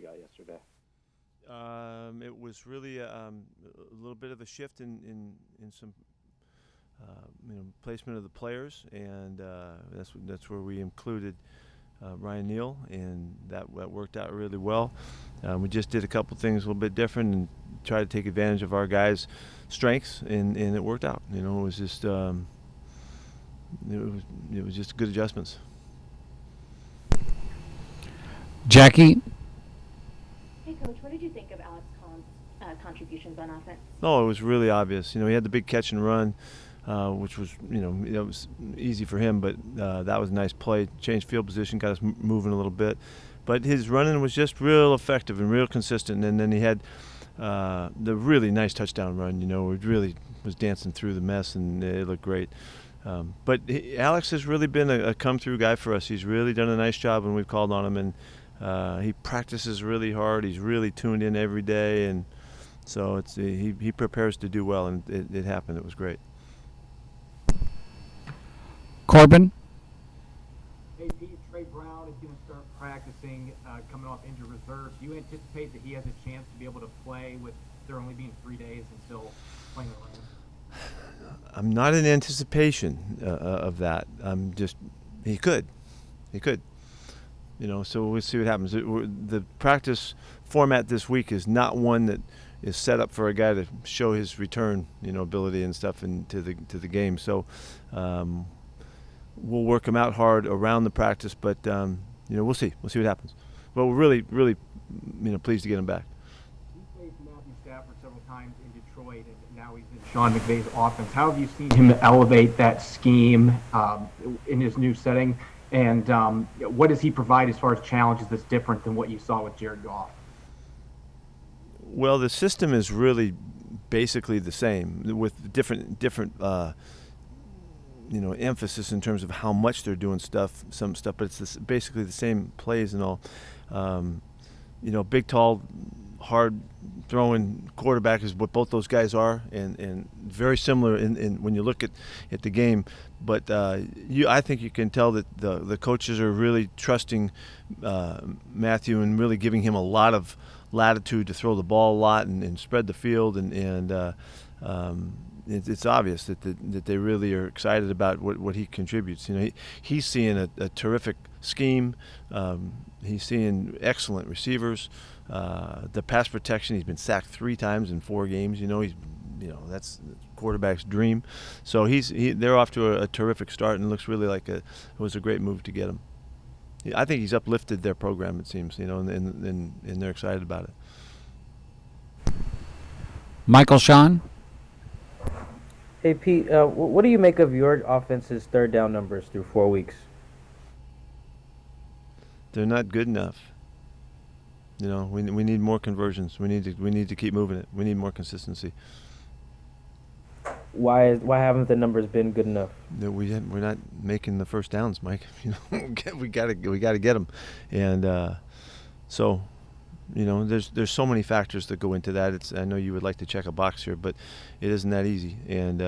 you got yesterday? It was really a little bit of a shift in some placement of the players, and that's where we included Ryan Neal, and that worked out really well. We just did a couple things a little bit different and tried to take advantage of our guys' strengths, and it worked out. It was just it was just good adjustments. Jackie? Hey, Coach, what did you think of Alex Collins' contributions on offense? Oh, it was really obvious. He had the big catch and run, which was, it was easy for him, but that was a nice play. Changed field position, got us moving a little bit. But his running was just real effective and real consistent. And then he had the really nice touchdown run, it really was dancing through the mess, and it looked great. But Alex has really been a come-through guy for us. He's really done a nice job when we've called on him, and he practices really hard. He's really tuned in every day, and so he prepares to do well, and it happened. It was great. Corbin? Hey, Pete, Trey Brown is going to start practicing coming off injured reserve. Do you anticipate that he has a chance to be able to play with there only being 3 days and still playing the Rams? I'm not in anticipation of that. I'm just he could. So we'll see what happens. The practice format this week is not one that is set up for a guy to show his return, ability and stuff into the game. So we'll work him out hard around the practice, but we'll see. We'll see what happens. But we're really, really, pleased to get him back. He played Matthew Stafford several times in Detroit, and now he's in Sean McVay's offense. How have you seen him elevate that scheme in his new setting? And what does he provide as far as challenges that's different than what you saw with Jared Goff? Well, the system is really basically the same with different emphasis in terms of how much they're doing some stuff, but it's basically the same plays and all. Big, tall, hard throwing quarterback is what both those guys are, and very similar in when you look at the game. But I think you can tell that the coaches are really trusting Matthew and really giving him a lot of latitude to throw the ball a lot and spread the field, and it's obvious that they really are excited about what he contributes. He's seeing a terrific scheme. He's seeing excellent receivers. The pass protection, he's been sacked 3 times in 4 games. That's quarterback's dream. So they're off to a terrific start, and it looks really like it was a great move to get him. I think he's uplifted their program, it seems, and they're excited about it. Michael Sean? Hey, Pete, what do you make of your offense's third down numbers through 4 weeks? They're not good enough. We need more conversions. We need to keep moving it. We need more consistency. Why haven't the numbers been good enough? We're not making the first downs, Mike. we gotta get them, and so there's so many factors that go into that. I know you would like to check a box here, but it isn't that easy. And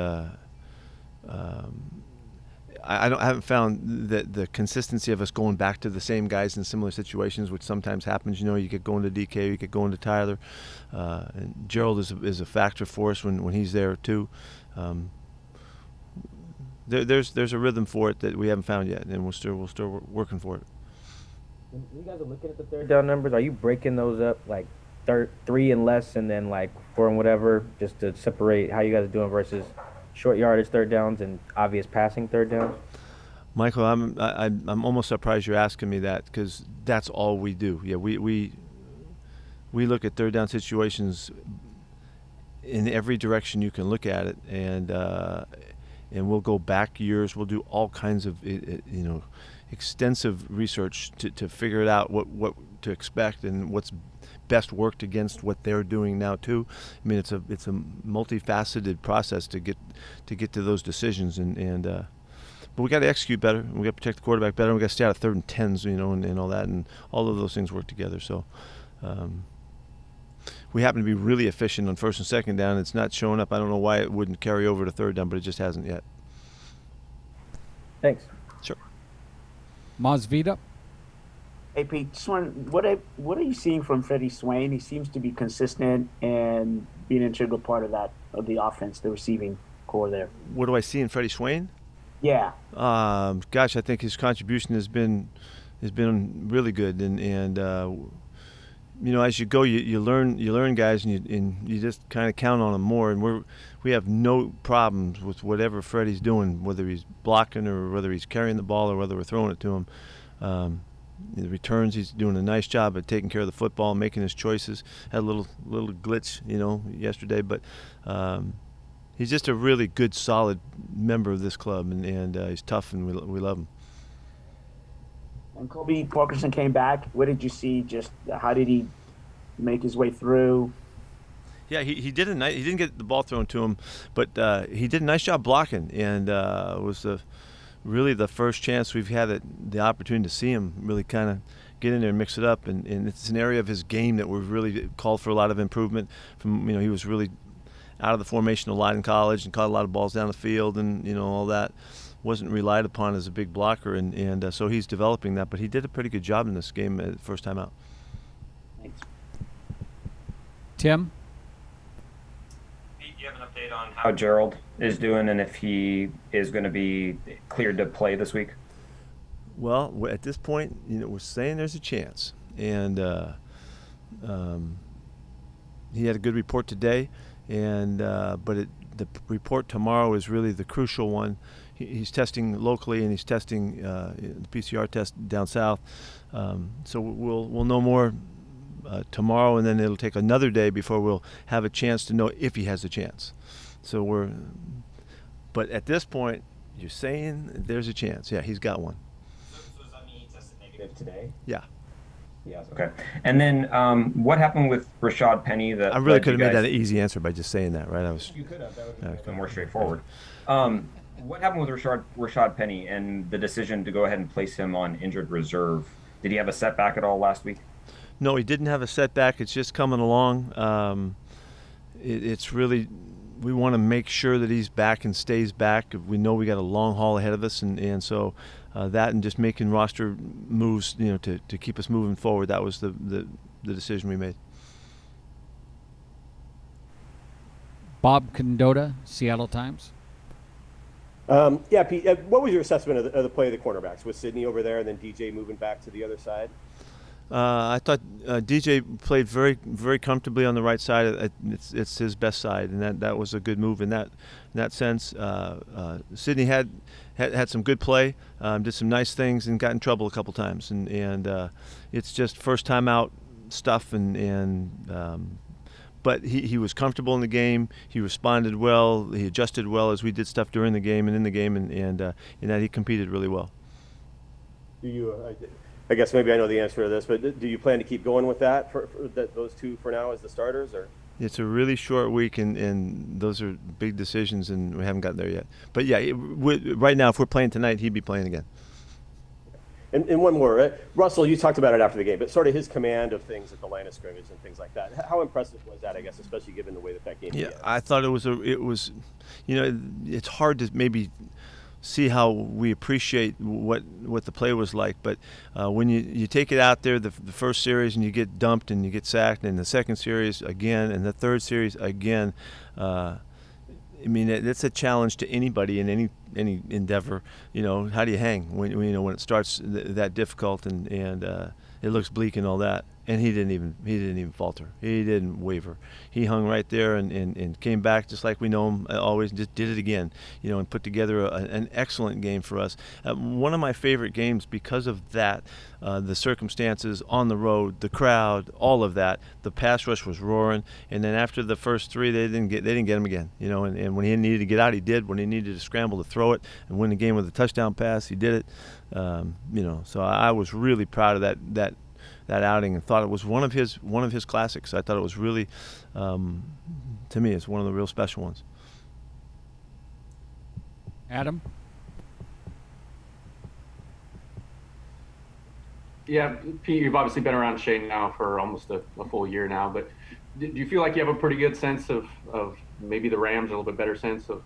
I haven't found that the consistency of us going back to the same guys in similar situations, which sometimes happens. You get going to DK, you get going to Tyler, and Gerald is a factor for us when he's there too. There's a rhythm for it that we haven't found yet, and we're still working for it. When you guys are looking at the third down numbers, are you breaking those up like 3 and less, and then like 4 and whatever, just to separate how you guys are doing versus short yardage third downs and obvious passing third downs? Michael, I'm almost surprised you're asking me that, because that's all we do. Yeah, we look at third down situations in every direction you can look at it, and we'll go back years. We'll do all kinds of extensive research to figure it out what to expect and what's best worked against what they're doing now too. I mean, it's a multifaceted process to get to those decisions, and but we got to execute better, and we got to protect the quarterback better, and we got to stay out of 3rd and 10s, and all that, and all of those things work together. So we happen to be really efficient on 1st and 2nd down. It's not showing up. I don't know why it wouldn't carry over to 3rd down, but it just hasn't yet. Thanks. Sure. Masvida? Hey Pete, just what are you seeing from Freddie Swain? He seems to be consistent and being an integral part of the offense, the receiving core there. What do I see in Freddie Swain? Yeah, Gosh, I think his contribution has been really good, and as you go, you learn guys, and you just kind of count on them more. And we have no problems with whatever Freddie's doing, whether he's blocking or whether he's carrying the ball or whether we're throwing it to him. The returns, he's doing a nice job at taking care of the football, making his choices. Had a little glitch, yesterday, but he's just a really good, solid member of this club, and he's tough, and we love him. and Kobe Parkinson came back. What did you see? Just how did he make his way through? Yeah, he did a nice. He didn't get the ball thrown to him, but he did a nice job blocking, and was really the first chance we've had the opportunity to see him really kind of get in there and mix it up. And it's an area of his game that we've really called for a lot of improvement. He was really out of the formation a lot in college and caught a lot of balls down the field, and all that wasn't relied upon as a big blocker, and so he's developing that. But he did a pretty good job in this game first time out. Thanks. Tim? Pete, do you have an update on how Gerald is doing and if he is going to be cleared to play this week? Well, at this point, we're saying there's a chance, and he had a good report today, and but the report tomorrow is really the crucial one. He's testing locally, and he's testing the PCR test down south. So we'll know more tomorrow, and then it'll take another day before we'll have a chance to know if he has a chance. But at this point, you're saying there's a chance. Yeah, he's got one. So does that mean he tested negative today? Yeah. Yes. Okay. And then what happened with Rashad Penny? I really could have made that an easy answer by just saying that, right? You could have. That would have been more straightforward. What happened with Rashad Penny and the decision to go ahead and place him on injured reserve? Did he have a setback at all last week? No, he didn't have a setback. It's just coming along. It's really, we want to make sure that he's back and stays back. We know we got a long haul ahead of us, and so that and just making roster moves, to keep us moving forward. That was the decision we made. Bob Condotta, Seattle Times. Yeah, Pete, what was your assessment of the play of the cornerbacks with Sidney over there and then DJ moving back to the other side? I thought DJ played very, very comfortably on the right side. It's his best side, and that was a good move in that sense. Sidney had some good play, did some nice things, and got in trouble a couple times. And it's just first time out stuff, but he was comfortable in the game. He responded well. He adjusted well as we did stuff during the game and in the game, and in that he competed really well. Do you? I guess maybe I know the answer to this, but do you plan to keep going with that for those two for now as the starters, or? It's a really short week, and those are big decisions, and we haven't gotten there yet. But yeah, right now, if we're playing tonight, he'd be playing again. And one more, Russell, you talked about it after the game, but sort of his command of things at the line of scrimmage and things like that. How impressive was that? I guess, especially given the way that game. Yeah, began? I thought it was, it's hard to maybe see how we appreciate what the play was like, but when you take it out there, the first series, and you get dumped and you get sacked, and the second series again, and the third series again. It's a challenge to anybody in any endeavor. How do you hang when it starts that difficult and it looks bleak and all that? And he didn't even falter. He didn't waver. He hung right there and came back just like we know him always, and just did it again. And put together an excellent game for us. One of my favorite games because of that, the circumstances on the road, the crowd, all of that. The pass rush was roaring, and then after the first three, they didn't get him again. And when he needed to get out, he did. When he needed to scramble to throw it and win the game with a touchdown pass, he did it. So I was really proud of that outing, and thought it was one of his classics. I thought it was really, to me, it's one of the real special ones. Adam? Yeah, Pete, you've obviously been around Shane now for almost a full year now, but do you feel like you have a pretty good sense of maybe the Rams, a little bit better sense of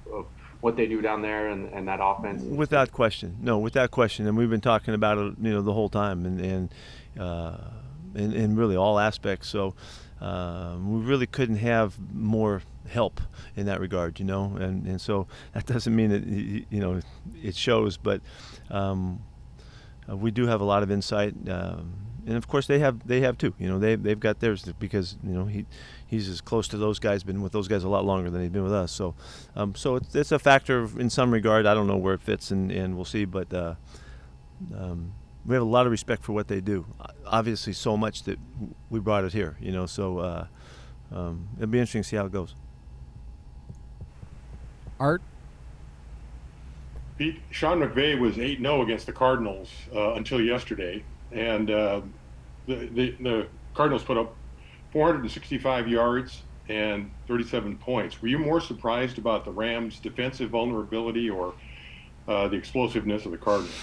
what they do down there and that offense? Without question. No, without question. And we've been talking about it, the whole time. And in really all aspects. So we really couldn't have more help in that regard, and so that doesn't mean that it shows, but we do have a lot of insight, and of course they have too. They've got theirs because he's as close to those guys, been with those guys a lot longer than he's been with us. So it's a factor in some regard. I don't know where it fits, and we'll see, but we have a lot of respect for what they do. Obviously, so much that we brought it here. So it'll be interesting to see how it goes. Art? Pete, Sean McVay was 8-0 against the Cardinals until yesterday, and the Cardinals put up 465 yards and 37 points. Were you more surprised about the Rams' defensive vulnerability or the explosiveness of the Cardinals?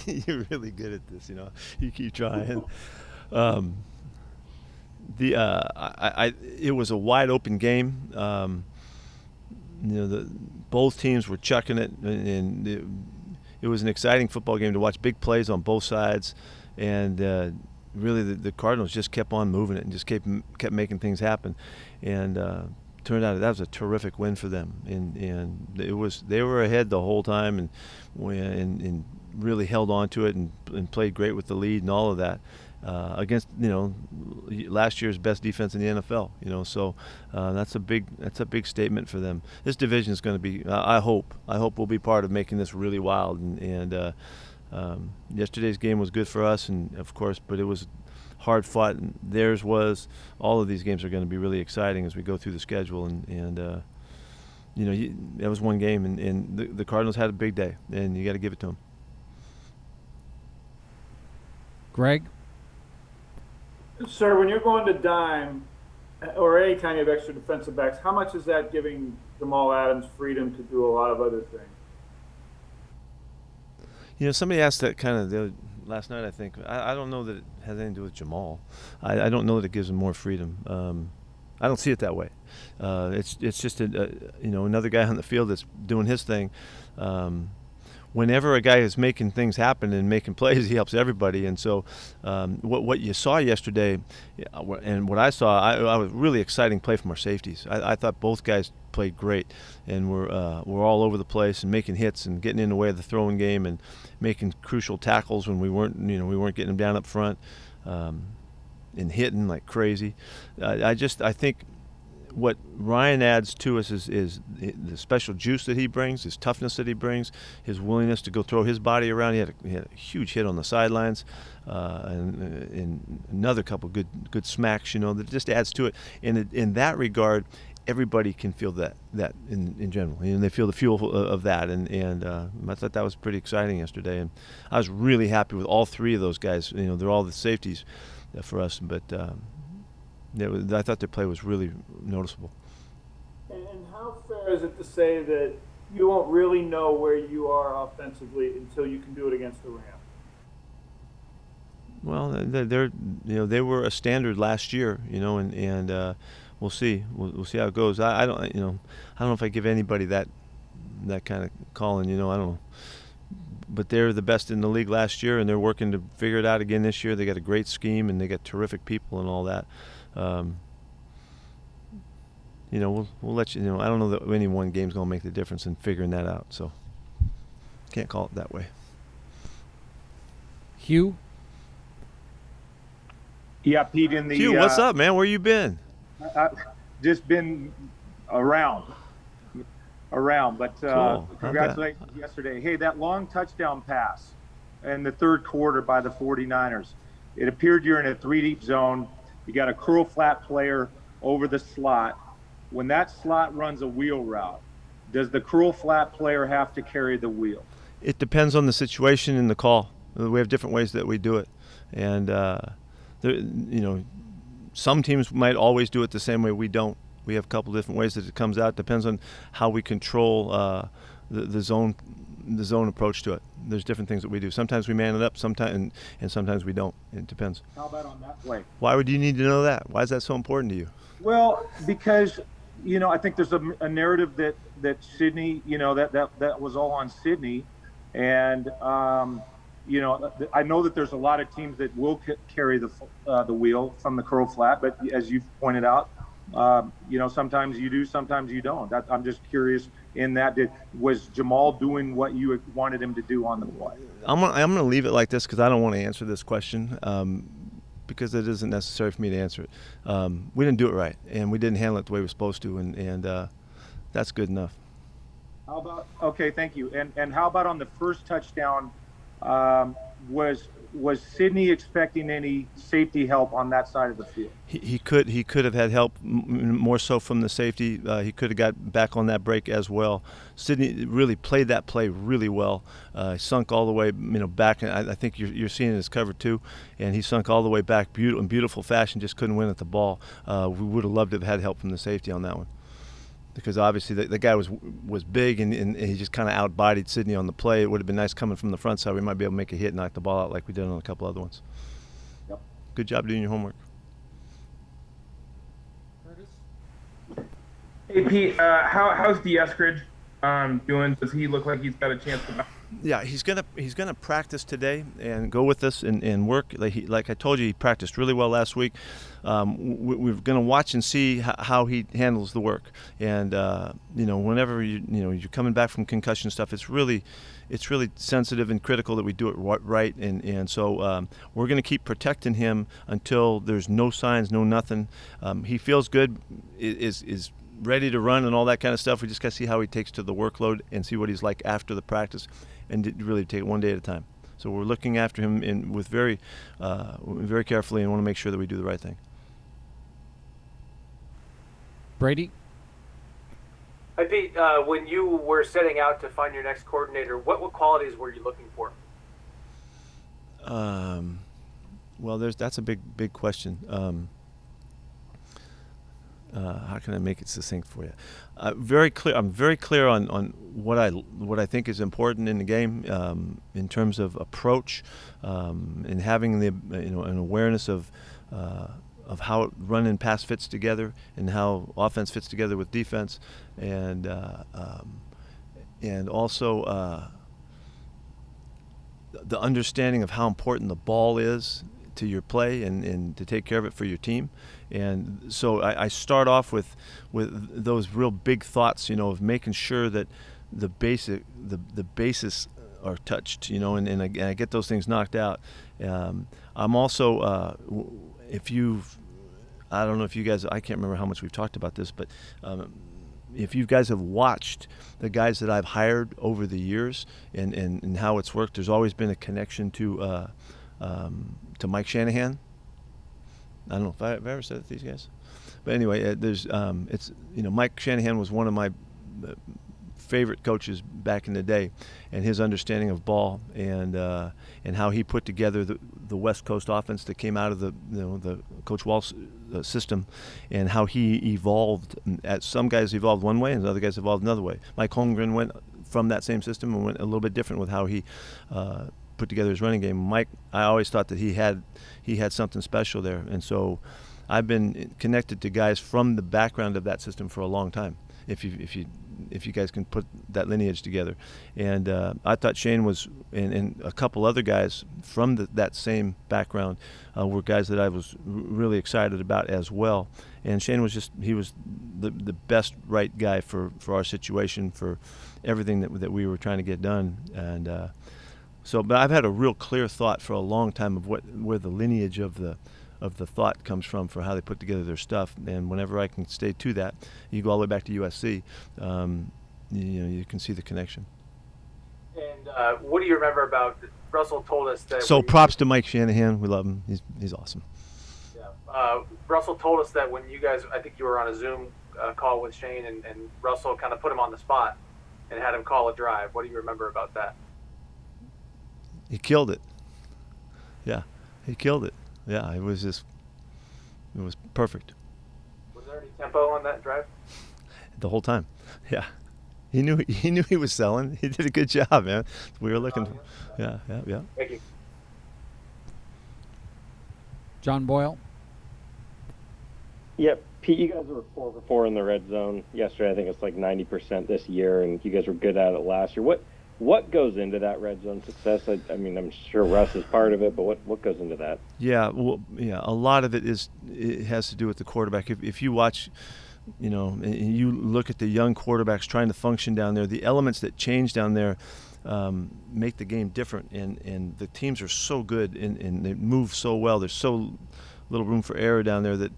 You're really good at this, You keep trying. It was a wide open game. Both teams were chucking it, and it was an exciting football game to watch. Big plays on both sides, and really the Cardinals just kept on moving it and just kept making things happen, and turned out that was a terrific win for them. And they were ahead the whole time, and really held on to it and played great with the lead and all of that. Against last year's best defense in the NFL, so that's a big statement for them. This division is going to be, I hope we'll be part of making this really wild. And yesterday's game was good for us, and of course, but it was hard fought. And theirs was. All of these games are going to be really exciting as we go through the schedule. And that was one game, and the Cardinals had a big day, and you got to give it to them. Greg? Sir, when you're going to dime, or any kind of extra defensive backs, how much is that giving Jamal Adams freedom to do a lot of other things? Somebody asked that kind of last night, I think. I don't know that it has anything to do with Jamal. I don't know that it gives him more freedom. I don't see it that way. It's just another guy on the field that's doing his thing. Whenever a guy is making things happen and making plays, he helps everybody. And so what you saw yesterday and what I saw, I was really exciting play from our safeties. I thought both guys played great and were all over the place and making hits and getting in the way of the throwing game and making crucial tackles when we weren't getting them down up front and hitting like crazy. I think what Ryan adds to us is the special juice that he brings, his toughness that he brings, his willingness to go throw his body around. He had a huge hit on the sidelines, and another couple good smacks, that just adds to it. And in that regard, everybody can feel that in general. They feel the fuel of that, and I thought that was pretty exciting yesterday. And I was really happy with all three of those guys. They're all the safeties for us, but I thought their play was really noticeable. And how fair is it to say that you won't really know where you are offensively until you can do it against the Rams? Well, they were a standard last year, and we'll see. We'll see how it goes. I don't know if I give anybody that kind of calling. I don't know. But they're the best in the league last year, and they're working to figure it out again this year. They got a great scheme, and they got terrific people and all that. We'll let you know. I don't know that any one game's going to make the difference in figuring that out. So can't call it that way. Hugh? Yeah, Pete, Hugh, what's up, man? Where you been? Just been around. But cool. Congratulations yesterday. Hey, that long touchdown pass in the third quarter by the 49ers, it appeared you're in a 3-deep zone. You got a curl flat player over the slot. When that slot runs a wheel route, does the curl flat player have to carry the wheel? It depends on the situation and the call. We have different ways that we do it, and some teams might always do it the same way. We don't. We have a couple different ways that it comes out. Depends on how we control the zone approach to it. There's different things that we do. Sometimes we man it up, sometimes and sometimes we don't. It depends. How about on that play? Why would you need to know that? Why is that so important to you? Well, because I think there's a narrative that Sydney, that was all on Sydney, and I know that there's a lot of teams that will carry the wheel from the curl flat, but as you've pointed out, sometimes you do, sometimes you don't. I'm just curious in that, was Jamal doing what you wanted him to do on the play? I'm gonna leave it like this because I don't want to answer this question because it isn't necessary for me to answer it. We didn't do it right, and we didn't handle it the way we were supposed to, and that's good enough. How about, okay, thank you. And how about on the first touchdown, was Sidney expecting any safety help on that side of the field? He could have had help more so from the safety. He could have got back on that break as well. Sidney really played that play really well. Sunk all the way back. I think you're seeing his cover too, and he sunk all the way back in beautiful fashion. Just couldn't win at the ball. We would have loved to have had help from the safety on that one, because obviously the guy was big and he just kind of out-bodied Sidney on the play. It would have been nice coming from the front side. We might be able to make a hit and knock the ball out like we did on a couple other ones. Yep. Good job doing your homework. Hey Pete, how's Eskridge doing? Does he look like he's got a chance to? Yeah, he's gonna practice today and go with us and work. Like I told you, he practiced really well last week. We're gonna watch and see how he handles the work. And whenever you're coming back from concussion stuff, it's really sensitive and critical that we do it right. And so we're gonna keep protecting him until there's no signs, no nothing. He feels good, is ready to run and all that kind of stuff. We just got to see how he takes to the workload and see what he's like after the practice, and really take it one day at a time. So we're looking after him with very carefully, and want to make sure that we do the right thing. Brady? Hi, Pete. When you were setting out to find your next coordinator, what qualities were you looking for? Well, that's a big question. How can I make it succinct for you? I'm very clear on what I think is important in the game in terms of approach, and having an awareness of how run and pass fits together, and how offense fits together with defense, and also the understanding of how important the ball is to your play and to take care of it for your team. And so I start off with those real big thoughts, of making sure that the bases are touched, and I get those things knocked out. I'm also, I don't know if you guys, I can't remember how much we've talked about this, but if you guys have watched the guys that I've hired over the years and how it's worked, there's always been a connection to Mike Shanahan. I don't know if I've ever said it to these guys, but anyway, Mike Shanahan was one of my favorite coaches back in the day, and his understanding of ball and how he put together the West Coast offense that came out of the Coach Walsh system, and how he evolved. Some guys evolved one way, and other guys evolved another way. Mike Holmgren went from that same system and went a little bit different with how he put together his running game. Mike, I always thought that he had something special there, and so I've been connected to guys from the background of that system for a long time. If you guys can put that lineage together, and I thought Shane was, and a couple other guys from that same background were guys that I was really excited about as well. And Shane was he was the best right guy for our situation, for everything that we were trying to get done. And but I've had a real clear thought for a long time of where the lineage of the thought comes from for how they put together their stuff. And whenever I can stay to that, you go all the way back to USC, you can see the connection. And what do you remember about Russell told us that? So props to Mike Shanahan. We love him. He's awesome. Yeah. Russell told us that when you guys, I think you were on a Zoom call with Shane, and Russell kind of put him on the spot and had him call a drive. What do you remember about that? He killed it. Yeah, he killed it. Yeah, it was perfect. Was there any tempo on that drive? The whole time. Yeah. He knew he was selling. He did a good job, man. We were looking. Yeah. Thank you. John Boyle. Yep. Pete, you guys were 4 for 4 in the red zone yesterday. I think it's like 90% this year, and you guys were good at it last year. What goes into that red zone success? I mean, I'm sure Russ is part of it, but what goes into that? Yeah, well, yeah, a lot of it has to do with the quarterback. If you watch, and you look at the young quarterbacks trying to function down there, the elements that change down there make the game different. And the teams are so good and they move so well. There's so little room for error down there that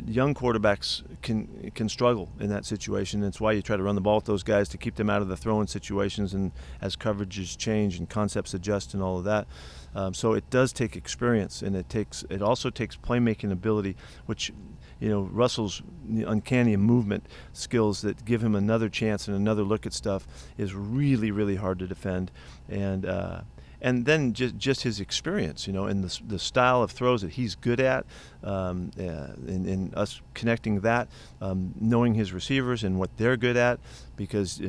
young quarterbacks can struggle in that situation. That's why you try to run the ball with those guys to keep them out of the throwing situations, and as coverages change and concepts adjust and all of that. So it does take experience, and it also takes playmaking ability, which Russell's uncanny movement skills that give him another chance and another look at stuff is really, really hard to defend. And then just his experience, and the style of throws that he's good at, and us connecting that, knowing his receivers and what they're good at, because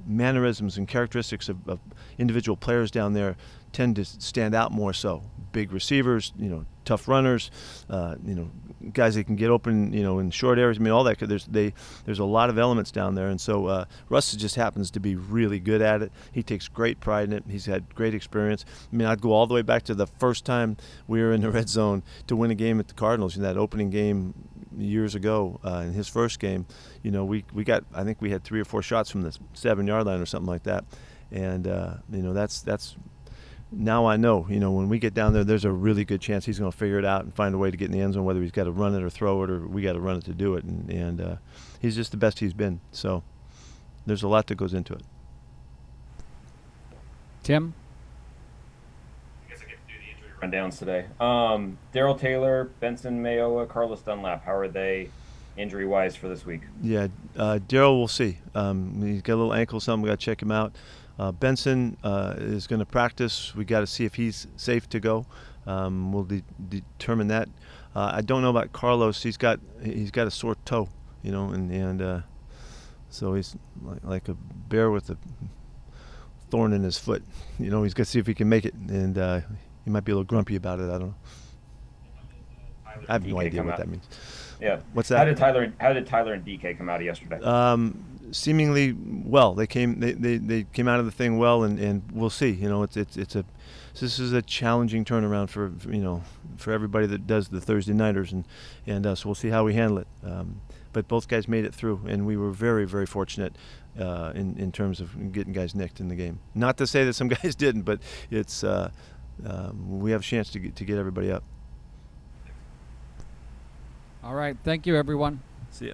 mannerisms and characteristics of individual players down there tend to stand out more so. Big receivers, tough runners, guys that can get open, in short areas. I mean, all that. There's a lot of elements down there, and so Russ just happens to be really good at it. He takes great pride in it. He's had great experience. I mean, I'd go all the way back to the first time we were in the red zone to win a game at the Cardinals in that opening game years ago. In his first game, I think we had 3 or 4 shots from the 7-yard line or something like that, and that's. Now I know, when we get down there, there's a really good chance he's going to figure it out and find a way to get in the end zone, whether he's got to run it or throw it, or we got to run it to do it. And he's just the best he's been. So there's a lot that goes into it. Tim? I guess I get to do the injury rundowns today. Daryl Taylor, Benson Mayowa, Carlos Dunlap. How are they injury-wise for this week? Yeah, Daryl, we'll see. He's got a little ankle something. We got to check him out. Benson is going to practice. We got to see if he's safe to go. We'll determine that. I don't know about Carlos. He's got a sore toe, and so he's like a bear with a thorn in his foot. He's going to see if he can make it, and he might be a little grumpy about it. I don't know. I have no idea what that means. Yeah. What's that? How did Tyler and DK come out yesterday? Seemingly well. They came out of the thing well, and we'll see. This is a challenging turnaround for everybody that does the Thursday nighters, and so we'll see how we handle it. But both guys made it through, and we were very, very fortunate in terms of getting guys nicked in the game. Not to say that some guys didn't, but it's we have a chance to get everybody up. All right. Thank you, everyone. See ya.